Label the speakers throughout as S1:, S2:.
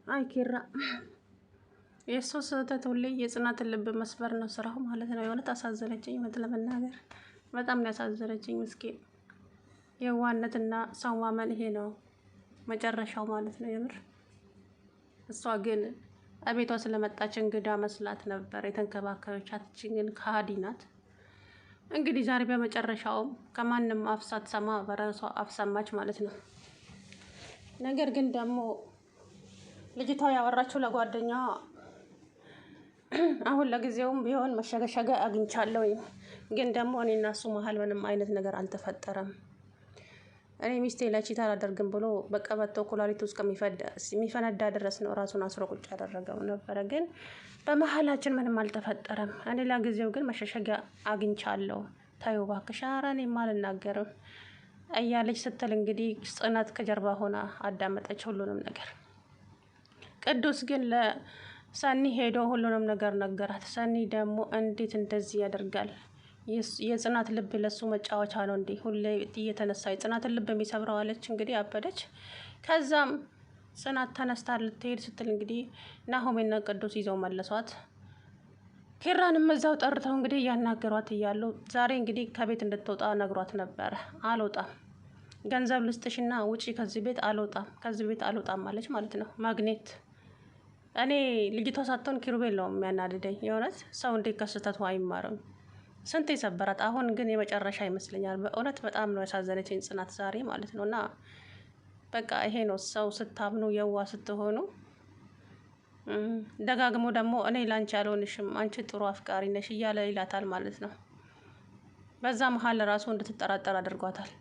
S1: አይ ኪራ የእሱ ስህተት ሁሌ የጽናትን ልብ መስበር ነው ስራው ማለት ነው። የሆነ አሳዘነችኝ። እውነት ለመናገር በጣም ነው ያሳዘነችኝ። ምስኪን የዋህነትና ሰው ማመን ይሄ ነው መጨረሻው ማለት ነው። የምር እሷ ግን አቤቷ ስለመጣች እንግዳ መስላት ነበር የተንከባከበቻት። ግን ከሃዲ ናት። እንግዲህ ዛሬ በመጨረሻውም ከማንም አፍ ሳትሰማ በራሷ አፍ ሰማች ማለት ነው። ነገር ግን ደግሞ ልጅቷ ያወራችው ለጓደኛዋ አሁን ለጊዜውም ቢሆን መሸገሸገ አግኝቻለሁ። ግን ደግሞ እኔና እሱ መሀል ምንም አይነት ነገር አልተፈጠረም። እኔ ሚስቴ ላይ ቺት አላደርግም ብሎ በቀበቶ ኩላሊቱ እስከሚፈነዳ ድረስ ነው ራሱን አስሮ ቁጭ ያደረገው ነበረ። ግን በመሀላችን ምንም አልተፈጠረም። እኔ ለጊዜው ግን መሸሸጊያ አግኝቻለሁ። ታዩ እባክሽ፣ ኧረ እኔማ አልናገርም እያለች ስትል እንግዲህ ጽናት ከጀርባ ሆና አዳመጠች ሁሉንም ነገር። ቅዱስ ግን ለሰኒ ሄዶ ሁሉንም ነገር ነገራት። ሰኒ ደግሞ እንዴት እንደዚህ ያደርጋል? የጽናት ልብ ለሱ መጫወቻ ነው እንዴ? ሁሌ እየተነሳ የጽናትን ልብ የሚሰብረው አለች። እንግዲህ አበደች። ከዛም ጽናት ተነስታ ልትሄድ ስትል እንግዲህ ናሆሜና ቅዱስ ይዘው መለሷት። ኪራንም እዛው ጠርተው እንግዲህ እያናገሯት እያሉ ዛሬ እንግዲህ ከቤት እንድትወጣ ነግሯት ነበረ። አልወጣም፣ ገንዘብ ልስጥሽና ውጪ ከዚህ ቤት፣ አልወጣም፣ ከዚህ ቤት አልወጣም ማለች ማለት ነው። ማግኔት እኔ ልጅቷ ሳትሆን ኪሩቤል ነው የሚያናድደኝ። የእውነት ሰው እንዴት ከስህተቱ አይማርም? ስንት የሰበራት። አሁን ግን የመጨረሻ ይመስለኛል። በእውነት በጣም ነው ያሳዘነችኝ ጽናት ዛሬ ማለት ነው። እና በቃ ይሄ ነው ሰው ስታምኑ የዋ ስትሆኑ። ደጋግሞ ደግሞ እኔ ላንቺ አልሆንሽም፣ አንቺ ጥሩ አፍቃሪ ነሽ እያለ ይላታል ማለት ነው። በዛ መሀል ራሱ እንድትጠራጠር አድርጓታል።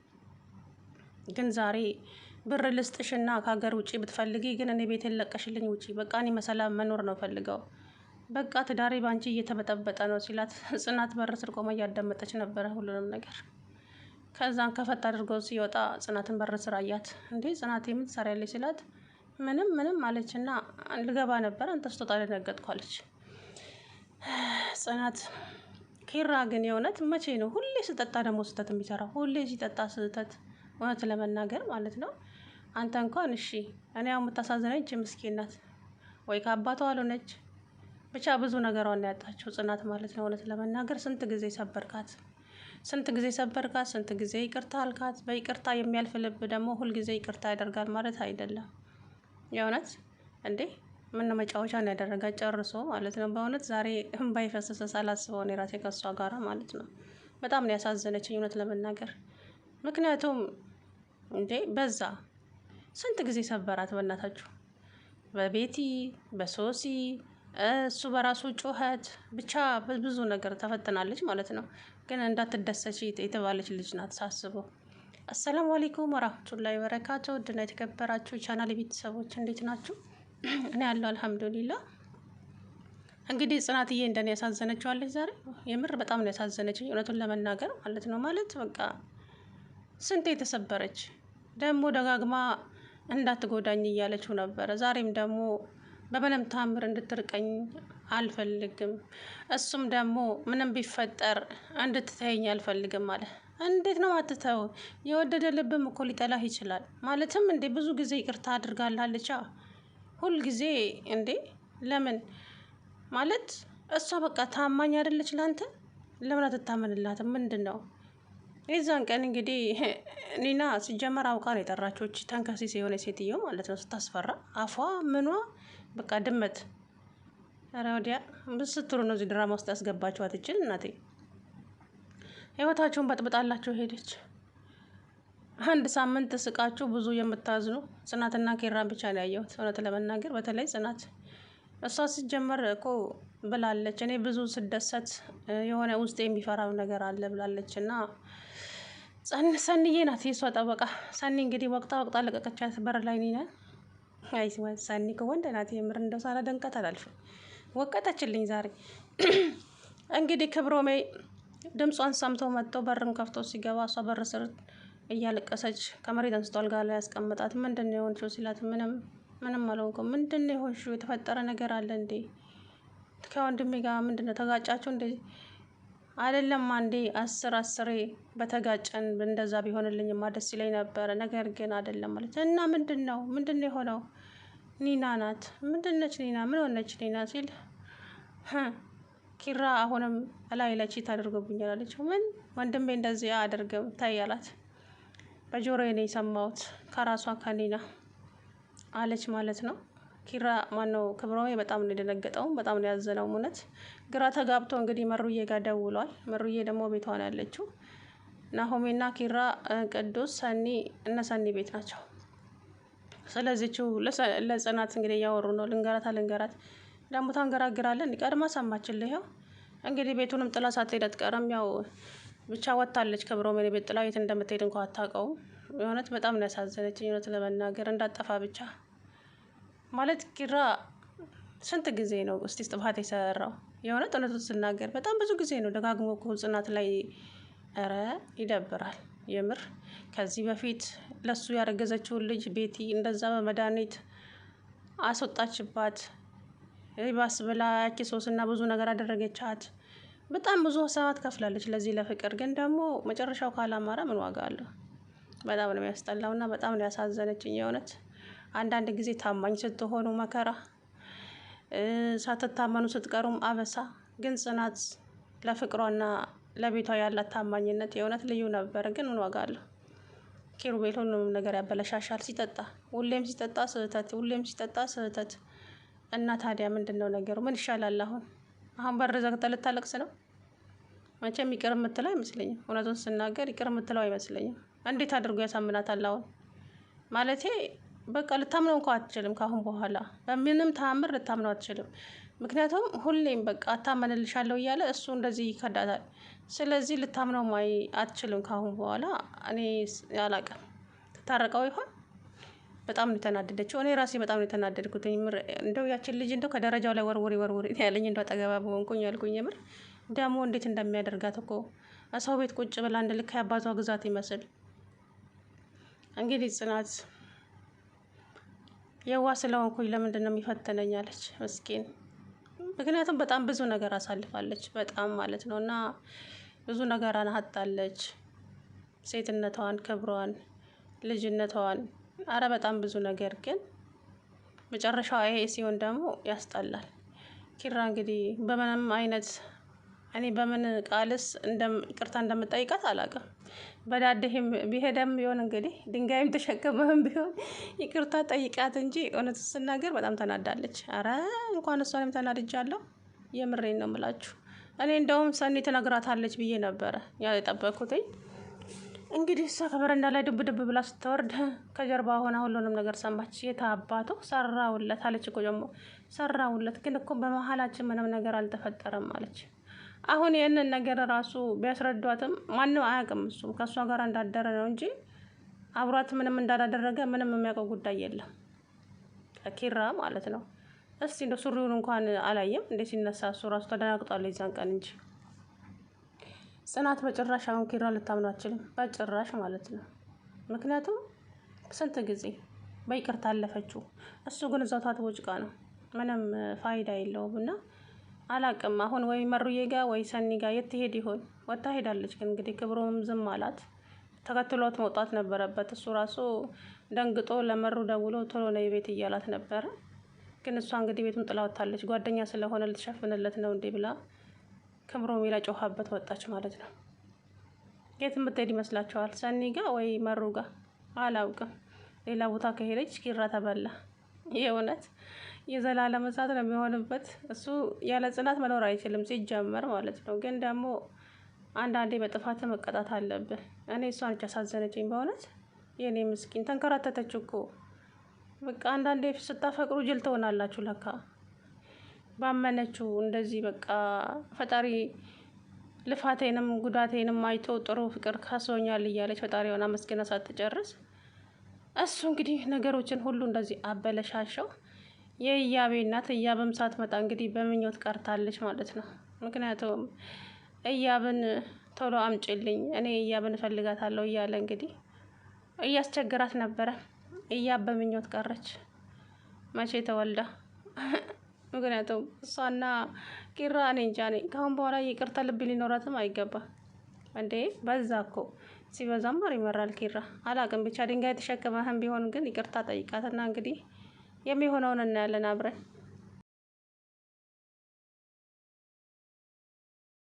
S1: ግን ዛሬ ብር ልስጥሽና ከሀገር ውጭ ብትፈልጊ ግን እኔ ቤቴን ለቀሽልኝ ውጪ፣ በቃ እኔ መሰላም መኖር ነው ፈልገው፣ በቃ ትዳሬ ባንቺ እየተበጠበጠ ነው ሲላት ጽናት በር ስር ቆማ እያዳመጠች ነበረ ሁሉንም ነገር። ከዛን ከፈት አድርገው ሲወጣ ጽናትን በር ስር አያት። እንዴ ጽናት የምን ትሰሪያለሽ ሲላት ምንም አለችና ልገባ ነበር አንተ ስትወጣ ደነገጥኩ አለች ጽናት። ኪራ ግን የእውነት መቼ ነው ሁሌ ስጠጣ ደግሞ ስህተት የሚሰራው? ሁሌ ሲጠጣ ስህተት፣ እውነት ለመናገር ማለት ነው። አንተ እንኳን እሺ፣ እኔ ያው የምታሳዝነኝ ምስኪን ናት። ወይ ከአባቷ አልሆነች ብቻ ብዙ ነገሯን ያጣችው ጽናት ማለት ነው። እውነት ለመናገር ስንት ጊዜ ሰበርካት፣ ስንት ጊዜ ይቅርታ አልካት። በይቅርታ የሚያልፍ ልብ ደግሞ ሁልጊዜ ይቅርታ ያደርጋል ማለት አይደለም። የእውነት እንዴ ምን መጫወቻ ነው ያደረጋት ጨርሶ ማለት ነው። በእውነት ዛሬ እንባ የፈሰሰ ሳላስበው ነው የራሴ ከሷ ጋራ ማለት ነው። በጣም ነው ያሳዘነችኝ እውነት ለመናገር። ምክንያቱም እንዴ በዛ ስንት ጊዜ ሰበራት በእናታችሁ። በቤቲ በሶሲ እሱ በራሱ ጩኸት ብቻ ብዙ ነገር ተፈትናለች ማለት ነው። ግን እንዳትደሰች የተባለች ልጅ ናት ሳስበው። አሰላሙ አለይኩም ወራህመቱላሂ ወበረካቱ። ውድና የተከበራችሁ ቻናል ቤተሰቦች እንዴት ናችሁ? እኔ ያለው አልሐምዱሊላህ። እንግዲህ ጽናትዬ እንደኔ ያሳዘነችዋለች ዛሬ። የምር በጣም ነው ያሳዘነችኝ እውነቱን ለመናገር ማለት ነው። ማለት በቃ ስንት የተሰበረች ደግሞ ደጋግማ እንዳትጎዳኝ እያለችው ነበረ። ዛሬም ደግሞ በምንም ታምር እንድትርቀኝ አልፈልግም፣ እሱም ደግሞ ምንም ቢፈጠር እንድትተይኝ አልፈልግም አለ። እንዴት ነው አትተው? የወደደ ልብም እኮ ሊጠላህ ይችላል። ማለትም እንዴ ብዙ ጊዜ ይቅርታ አድርጋላለቻ ሁል ጊዜ እንዴ ለምን ማለት እሷ በቃ ታማኝ አይደለች ላንተ? ለምን አትታመንላትም? ምንድን ነው? የዛን ቀን እንግዲህ ኒና ሲጀመር አውቃ ነው የጠራችው። ተንከሲስ የሆነ ሴትዮ ማለት ነው። ስታስፈራ አፏ ምኗ በቃ ድመት። ኧረ ወዲያ ብስትሩ ነው እዚህ ድራማ ውስጥ ያስገባችኋት። እችል እናቴ ህይወታችሁን በጥብጣላችሁ ሄደች። አንድ ሳምንት ስቃችሁ ብዙ የምታዝኑ ጽናትና ኪራን ብቻ ነው ያየሁት እውነት ለመናገር። በተለይ ጽናት እሷ ሲጀመር እኮ ብላለች፣ እኔ ብዙ ስደሰት የሆነ ውስጥ የሚፈራው ነገር አለ ብላለች። እና ሰኒዬ ናት የሷ ጠበቃ። ሰኒ እንግዲህ ወቅታ ለቀቀቻት በር ላይ ነን። አይ ሰኒ ከወንድ ናት የምር። እንደው ሳላደንቃት አላልፍም። ወቀጠችልኝ ዛሬ። እንግዲህ ክብሮሜ ድምጿን ሰምቶ መጥቶ በርም ከፍቶ ሲገባ እሷ በር ስር እያለቀሰች ከመሬት አንስቶ አልጋ ላይ ያስቀምጣት። ምንድን ነው የሆንሽው ሲላት ምንም አልሆንኩም። ምንድን ነው የሆንሽው? የተፈጠረ ነገር አለ እንዴ? ከወንድሜ ጋር ምንድን ነው ተጋጫችሁ እንዴ? አይደለም አንዴ 10 በተጋጨን እንደዛ ቢሆንልኝማ ደስ ይለኝ ነበረ። ነገር ግን አይደለም ማለት እና ምንድን ነው የሆነው? ኒና ናት። ምንድነች ኒና? ምን ሆነች ኒና ሲል ኪራ አሁንም እላይ ላይ ቺት አድርጎብኛል አለችው። ምን? ወንድሜ እንደዚህ አያደርግም ታይ አላት። በጆሮዬ ነው የሰማሁት ከራሷ ከኒና አለች ማለት ነው። ኪራ ማነው ክብሮሜ በጣም ነው የደነገጠው፣ በጣም ነው ያዘነው። እውነት ግራ ተጋብቶ እንግዲህ መሩዬ ጋር ደውሏል። መሩዬ ደግሞ ቤቷ ነው ያለችው። ናሆሜና ኪራ ቅዱስ ሰኒ እነ ሰኒ ቤት ናቸው። ስለዚህችው ለጽናት እንግዲህ እያወሩ ነው። ልንገራት ደግሞ ታንገራግራለን። ቀድማ ሰማችልህ። ያው እንግዲህ ቤቱንም ጥላ ሳትሄድ አትቀርም። ያው ብቻ ወጥታለች። ክብሮሜን ቤት ጥላ የት እንደምትሄድ እንኳ አታውቀውም። የእውነት በጣም ነው ያሳዘነችኝ። እውነት ለመናገር እንዳጠፋ ብቻ ማለት ኪራ ስንት ጊዜ ነው እስቲ ጥፋት የሰራው? የእውነት እውነቱን ስናገር በጣም ብዙ ጊዜ ነው ደጋግሞ ጽናት ላይ። ኧረ ይደብራል የምር። ከዚህ በፊት ለሱ ያረገዘችውን ልጅ ቤቲ እንደዛ በመድኃኒት አስወጣችባት። ይባስ ብላ ያቺ ሶስና ብዙ ነገር አደረገቻት። በጣም ብዙ ሰዓት ከፍላለች ለዚህ ለፍቅር። ግን ደግሞ መጨረሻው ካላማረ ምን ዋጋ አለው? በጣም ነው የሚያስጠላውና በጣም ነው ያሳዘነችኝ የእውነት። አንዳንድ ጊዜ ታማኝ ስትሆኑ መከራ፣ ሳትታመኑ ስትቀሩም አበሳ። ግን ጽናት ለፍቅሯና ለቤቷ ያላት ታማኝነት የእውነት ልዩ ነበር። ግን ምን ዋጋ አለው? ኪሩቤል ሁሉንም ነገር ያበለሻሻል ሲጠጣ። ሁሌም ሲጠጣ ስህተት፣ ሁሌም ሲጠጣ ስህተት። እና ታዲያ ምንድን ነው ነገሩ? ምን ይሻላል አሁን በር ዘግተህ ልታለቅስ ነው? መቼም ይቅር የምትለው አይመስለኝም። እውነቱን ስናገር ይቅር የምትለው አይመስለኝም። እንዴት አድርጎ ያሳምናታል አሁን? ማለቴ በቃ ልታምነው እንኳ አትችልም። ካሁን በኋላ በምንም ተአምር ልታምነው አትችልም። ምክንያቱም ሁሌም በቃ አታመንልሻለሁ እያለ እሱ እንደዚህ ይከዳታል። ስለዚህ ልታምነው አትችልም ካሁን በኋላ። እኔ አላቅም። ትታረቀው ይሆን? በጣም ነው የተናደደችው። እኔ ራሴ በጣም ነው የተናደድኩት። እንደው ያችን ልጅ እንደው ከደረጃው ላይ ወርውሪ ያለኝ እንደው አጠገባ በሆንኩኝ ያልኩኝ። የምር ደግሞ እንዴት እንደሚያደርጋት እኮ ሰው ቤት ቁጭ ብላ እንደ ልክ ያባቷ ግዛት ይመስል። እንግዲህ ጽናት የዋ ስለሆንኩኝ ለምንድን ነው የሚፈተነኝ አለች ምስኪን። ምክንያቱም በጣም ብዙ ነገር አሳልፋለች፣ በጣም ማለት ነው። እና ብዙ ነገር አናጣለች። ሴትነቷን፣ ክብሯን፣ ልጅነቷን፣ አረ በጣም ብዙ ነገር። ግን መጨረሻው ይሄ ሲሆን ደግሞ ያስጠላል። ኪራ እንግዲህ በምንም አይነት እኔ በምን ቃልስ ይቅርታ እንደምጠይቃት አላውቅም። በዳድህም ቢሄደም ቢሆን እንግዲህ ድንጋይም ተሸክመህም ቢሆን ይቅርታ ጠይቃት እንጂ እውነት ስናገር በጣም ተናዳለች። አረ እንኳን እሷንም ተናድጃለሁ። የምሬን ነው የምላችሁ። እኔ እንደውም ሰኒ ትነግራታለች ብዬ ነበረ የጠበኩትኝ። እንግዲህ እሷ ከበረንዳ ላይ ድብ ብላ ስትወርድ ከጀርባ ሆና ሁሉንም ነገር ሰማች። የታባቱ ሰራውለት አለች እኮ ደግሞ ሰራውለት። ግን እኮ በመሀላችን ምንም ነገር አልተፈጠረም አለች። አሁን ይህንን ነገር ራሱ ቢያስረዷትም ማንም አያውቅም። እሱም ከእሷ ጋር እንዳደረ ነው እንጂ አብሯት ምንም እንዳላደረገ ምንም የሚያውቀው ጉዳይ የለም ኪራ ማለት ነው። እስቲ እንደ ሱሪውን እንኳን አላየም እንደ ሲነሳ እሱ ራሱ ተደናግጧል የዛን ቀን እንጂ። ጽናት በጭራሽ አሁን ኪራ ልታምነው አትችልም፣ በጭራሽ ማለት ነው። ምክንያቱም ስንት ጊዜ በይቅርታ አለፈችው። እሱ ግን እዛው ታጥቦ ጭቃ ነው፣ ምንም ፋይዳ የለውም። እና አላቅም አሁን ወይ መሩዬ ጋ ወይ ሰኒ ጋ የት ትሄድ ይሆን? ወጣ ሄዳለች። ግን እንግዲህ ክብሮም ዝም አላት። ተከትሏት መውጣት ነበረበት። እሱ ራሱ ደንግጦ ለመሩ ደውሎ ቶሎ ነው ቤት እያላት ነበረ። ግን እሷ እንግዲህ ቤቱን ጥላ ወጣለች። ጓደኛ ስለሆነ ልትሸፍንለት ነው እንዴ ብላ ክብሮም ጮኻበት ወጣች ማለት ነው። የት የምትሄድ ይመስላችኋል? ሰኒ ጋ ወይ መሩ ጋ? አላውቅም። ሌላ ቦታ ከሄደች ኪራ ተበላ። የእውነት የዘላለም እሳት ነው የሚሆንበት። እሱ ያለ ጽናት መኖር አይችልም ሲጀመር ማለት ነው። ግን ደግሞ አንዳንዴ በጥፋት መቀጣት አለብን። እኔ እሷን ነች ያሳዘነችኝ በእውነት። የኔ ምስኪን ተንከራተተች እኮ በቃ። አንዳንዴ ስታፈቅሩ ጅል ትሆናላችሁ ለካ። ባመነችው እንደዚህ በቃ ፈጣሪ ልፋቴንም ጉዳቴንም አይቶ ጥሩ ፍቅር ካሶኛል እያለች ፈጣሪዋን አመስግና ሳትጨርስ እሱ እንግዲህ ነገሮችን ሁሉ እንደዚህ አበለሻሸው። የእያቤ እናት እያብም ሳትመጣ እንግዲህ በምኞት ቀርታለች ማለት ነው። ምክንያቱም እያብን ቶሎ አምጪልኝ እኔ እያብን እፈልጋታለሁ እያለ እንግዲህ እያስቸገራት ነበረ። እያብ በምኞት ቀረች። መቼ ተወልዳ? ምክንያቱም እሷና ኪራ እኔ እንጃ ነኝ። ካሁን በኋላ ይቅርታ ልብ ሊኖራትም አይገባም እንዴ። በዛ እኮ ሲበዛም ማር ይመራል ኪራ። አላቅም ብቻ ድንጋይ ተሸክመህም ቢሆን ግን ይቅርታ ጠይቃትና እንግዲህ የሚሆነውን እናያለን አብረን።